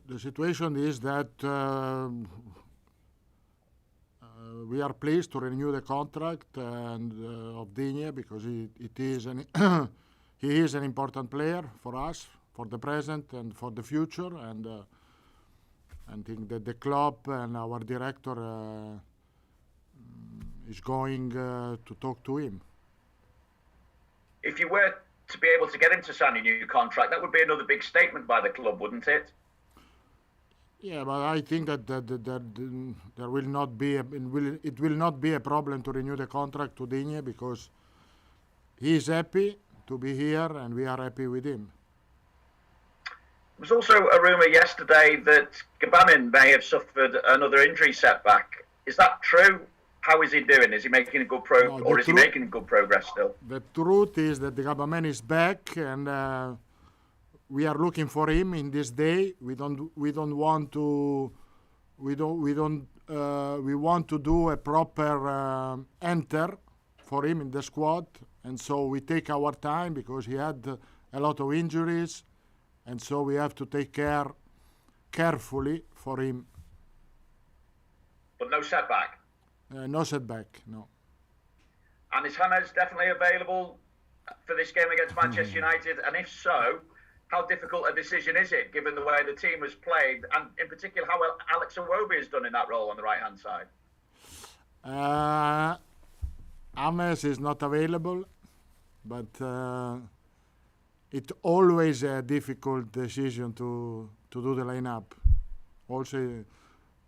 The situation is that we are pleased to renew the contract of Digne because it is he is an important player for us, for the present and for the future. And I think that the club and our director is going to talk to him. If you were to be able to get him to sign a new contract, that would be another big statement by the club, wouldn't it? Yeah, but I think that there will not be it will not be a problem to renew the contract to Digne because he is happy to be here and we are happy with him. There was also a rumour yesterday that Gabamin may have suffered another injury setback. Is that true? How is he doing? Is he making a good is he making good progress still? The truth is that the Gabamin is back and we are looking for him in this day. We want to do a proper enter for him in the squad, and so we take our time because he had a lot of injuries, and so we have to take care carefully for him. But no setback? No setback, no. And is James definitely available for this game against Manchester United? And if so, how difficult a decision is it, given the way the team has played, and in particular how well Alex Iwobi has done in that role on the right-hand side? James is not available, but it's always a difficult decision to do the lineup. Also,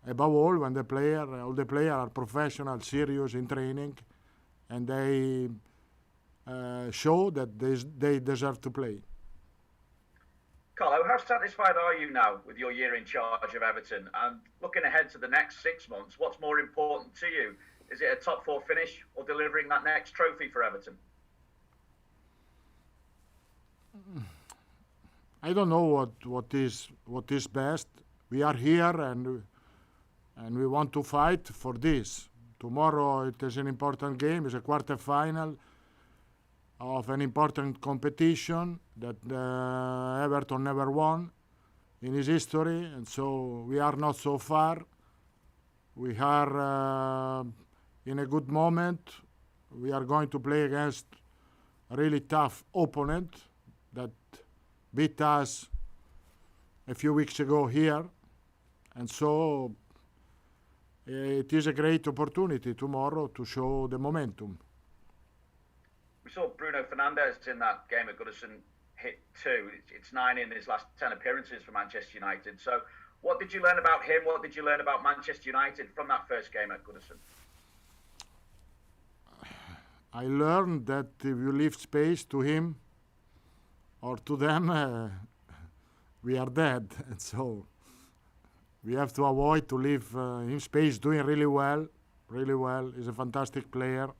above all, when all the players are professional, serious in training, and they show that they deserve to play. Carlo, how satisfied are you now with your year in charge of Everton? And looking ahead to the next 6 months, what's more important to you? Is it a top 4 finish or delivering that next trophy for Everton? I don't know what is best. We are here and we want to fight for this. Tomorrow it is an important game. It's a quarter-final of an important competition that Everton never won in his history, and so we are not so far. We are in a good moment. We are going to play against a really tough opponent that beat us a few weeks ago here, and so it is a great opportunity tomorrow to show the momentum. We saw Bruno Fernandes in that game at Goodison hit 2. It's 9 in his last 10 appearances for Manchester United. So what did you learn about him? What did you learn about Manchester United from that first game at Goodison? I learned that if you leave space to him or to them, we are dead. And so we have to avoid to leave him space. Doing really well. He's a fantastic player.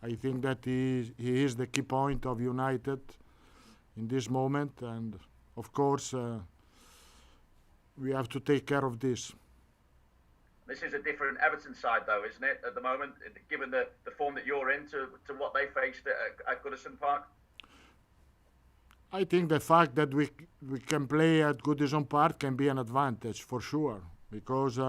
I think that he is the key point of United in this moment, and of course we have to take care of this. This is a different Everton side though, isn't it, at the moment, given the form that you're in to what they faced at Goodison Park? I think the fact that we can play at Goodison Park can be an advantage for sure, because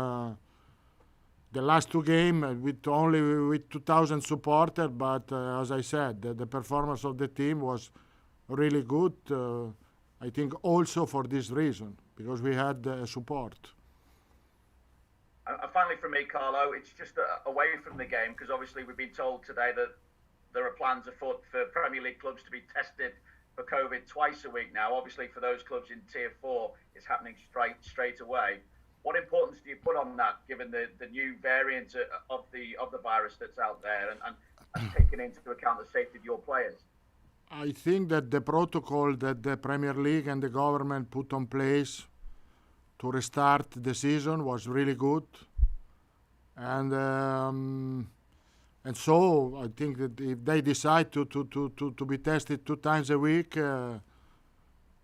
the last 2 games with 2,000 supporters, but as I said, the performance of the team was really good. I think also for this reason, because we had support. And finally from me, Carlo, it's just away from the game, because obviously we've been told today that there are plans afoot for Premier League clubs to be tested for COVID twice a week now. Obviously for those clubs in Tier 4, it's happening straight away. What importance do you put on that, given the new variant of the virus that's out there, and taking into account the safety of your players? I think that the protocol that the Premier League and the government put on place to restart the season was really good, and so I think that if they decide to be tested 2 times a week,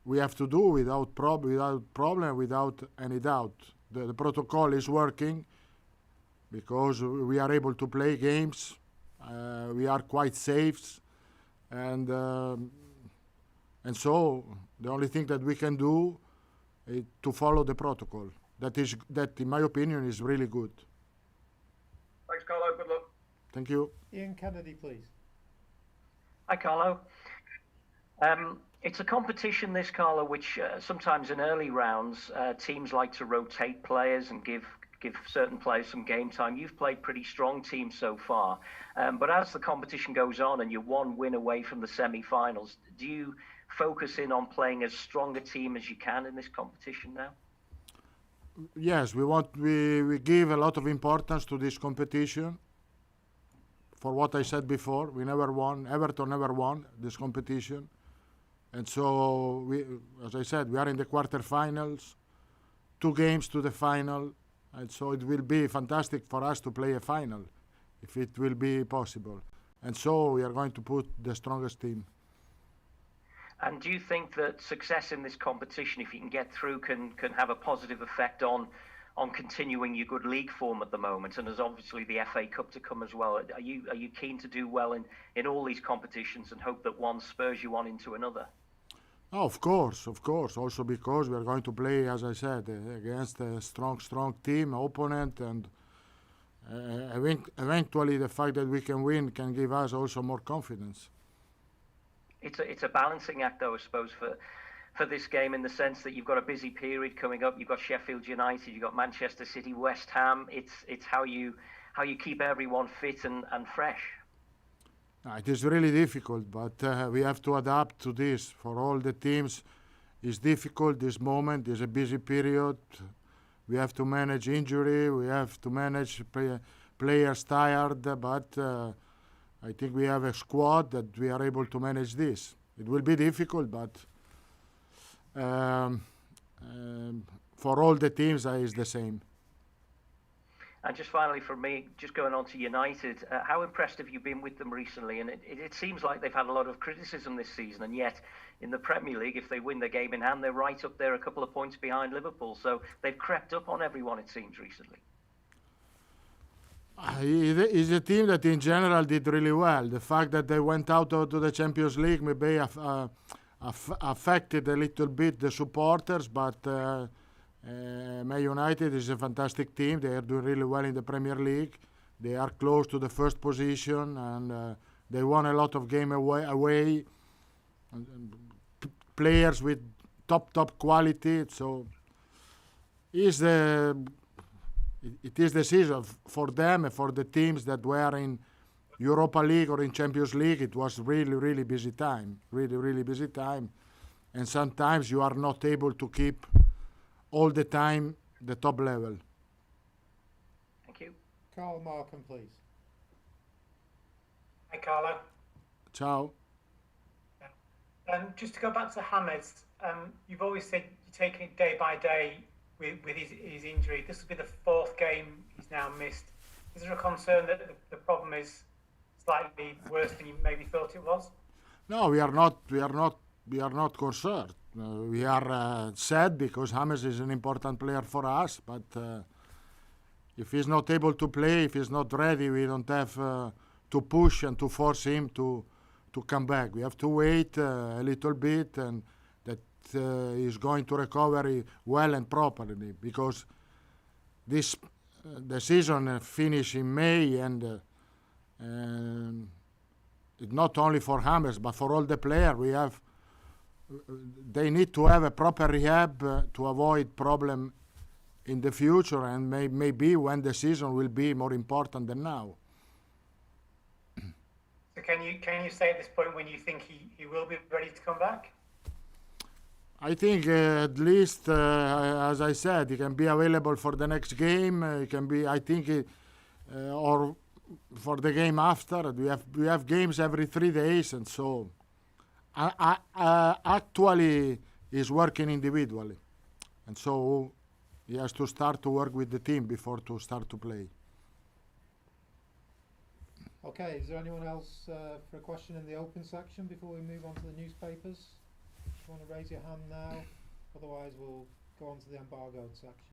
we have to do without problem, without any doubt. The protocol is working because we are able to play games. We are quite safe, and so the only thing that we can do to follow the protocol. That, in my opinion, is really good. Thanks, Carlo. Good luck. Thank you. Ian Kennedy, please. Hi, Carlo. It's a competition, this, Carlo, which sometimes in early rounds, teams like to rotate players and give certain players some game time. You've played pretty strong teams so far, but as the competition goes on and you're one win away from the semi-finals, do you focus in on playing as strong a team as you can in this competition now? Yes, we give a lot of importance to this competition. For what I said before, Everton never won this competition. And so, as I said, we are in the quarterfinals, 2 games to the final. And so it will be fantastic for us to play a final, if it will be possible. And so we are going to put the strongest team. And do you think that success in this competition, if you can get through, can have a positive effect on continuing your good league form at the moment? And there's obviously the FA Cup to come as well. Are you keen to do well in all these competitions and hope that one spurs you on into another? Oh, of course. Also because we are going to play, as I said, against a strong team, opponent, and eventually the fact that we can win can give us also more confidence. It's a balancing act, though, I suppose, for this game, in the sense that you've got a busy period coming up. You've got Sheffield United, you've got Manchester City, West Ham. It's how you keep everyone fit and fresh. It is really difficult, but we have to adapt to this. For all the teams, it's difficult. This moment is a busy period. We have to manage injury. We have to manage players tired. But I think we have a squad that we are able to manage this. It will be difficult, but for all the teams, it's the same. And just finally, for me, just going on to United, how impressed have you been with them recently? And it seems like they've had a lot of criticism this season, and yet in the Premier League, if they win the game in hand, they're right up there, a couple of points behind Liverpool. So they've crept up on everyone, it seems, recently. It's a team that in general did really well. The fact that they went out to the Champions League maybe affected a little bit the supporters, but Man United is a fantastic team. They are doing really well in the Premier League. They are close to the first position, and they won a lot of games away. Players with top quality. So it is the season for them and for the teams that were in Europa League or in Champions League. It was really busy time. Really busy time. And sometimes you are not able to keep all the time the top level. Thank you. Carl Markham, please. Hi, Carlo. Ciao. Just to go back to James, you've always said you take it day by day with his injury. This will be the 4th game he's now missed. Is there a concern that the problem is slightly worse than you maybe thought it was? No, we are not concerned. We are sad because James is an important player for us, but if he's not able to play, if he's not ready, we don't have to push and to force him to come back. We have to wait a little bit, and that he's going to recover well and properly, because the season finish in May, and it's not only for James but for all the players. They need to have a proper rehab to avoid problem in the future, and maybe when the season will be more important than now. So can you say at this point when you think he will be ready to come back? I think at least, as I said, he can be available for the next game. He can be, I think, or for the game after. We have games every 3 days, and so actually he's working individually, and so he has to start to work with the team before to start to play. Okay, is there anyone else for a question in the open section before we move on to the newspapers? If you want to raise your hand now, otherwise we'll go on to the embargoed section.